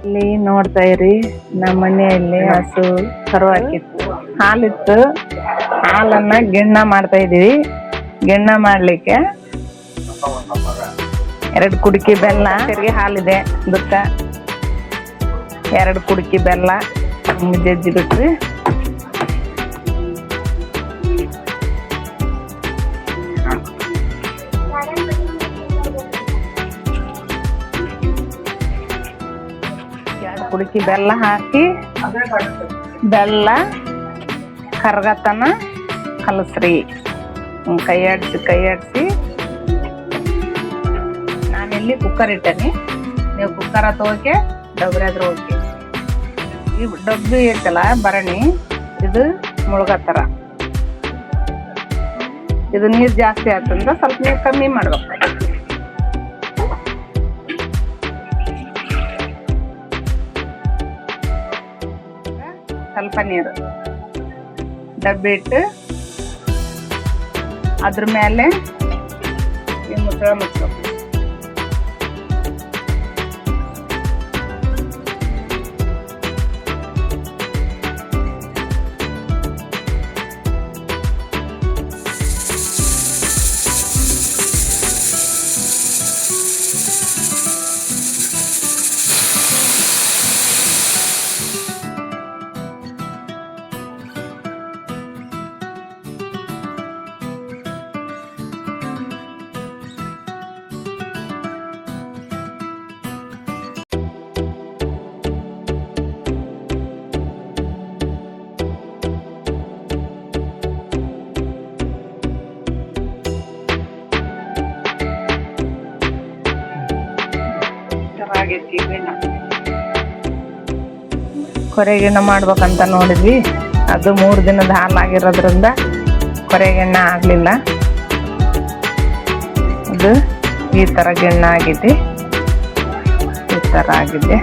ಇಲ್ಲಿ ನೋಡ್ತಾ ಇರಿ, ನಮ್ಮ ಮನೆಯಲ್ಲಿ ಹಸು ಕರು ಹಾಕಿತ್ತು, ಹಾಲಿತ್ತು. ಹಾಲನ್ನ ಗಿಣ್ಣ ಮಾಡ್ತಾ ಇದೀವಿ. ಗಿಣ್ಣ ಮಾಡ್ಲಿಕ್ಕೆ 2 ಕುಡಿಕೆ ಬೆಲ್ಲ, ತಿರ್ಗಿ ಹಾಲಿದೆ ದುಕ್ಕ 2 ಕುಡಿಕೆ ಬೆಲ್ಲ ಜಜ್ಜಿ ಬಿಟ್ರಿ. ಕುಡಿಕೆ ಬೆಲ್ಲ ಹಾಕಿ ಬೆಲ್ಲ ಕರ್ಗತನ ಕಲಸ್ರಿ. ಕೈ ಆಡಿಸಿ ನಾನಿಲ್ಲಿ ಕುಕ್ಕರ್ ಇಟ್ಟೇನಿ. ನೀವು ಕುಕ್ಕರ ತಗೋಕೆ ಡಬ್ರಿ ಆದ್ರೂ ಓಕೆ. ಈ ಡಬ್ಬಿ ಐತಲ್ಲ ಭರಣಿ, ಇದು ಮುಳುಗತ್ತರ. ಇದು ನೀರು ಜಾಸ್ತಿ ಆಯ್ತಂದ್ರೆ ಸ್ವಲ್ಪ ನೀರು ಕಮ್ಮಿ ಮಾಡ್ಬೇಕು. ಸ್ವಲ್ಪ ನೀರು ಡಬ್ಬಿ ಇಟ್ಟು ಅದ್ರ ಮೇಲೆ ಈ ಮುಚ್ಚಳ ಮುಚ್ಚಬೇಕು. ಕೊರೆಗಿಣ್ಣ ಮಾಡ್ಬೇಕಂತ ನೋಡಿದ್ವಿ. ಅದು 3 ದಿನದ ಹಾಲಾಗಿರೋದ್ರಿಂದ ಕೊರೆಗಿಣ್ಣ ಆಗ್ಲಿಲ್ಲ. ಅದು ಈ ತರ ಗಿಣ್ಣ ಆಗಿದೆ, ಈ ತರ ಆಗಿದೆ.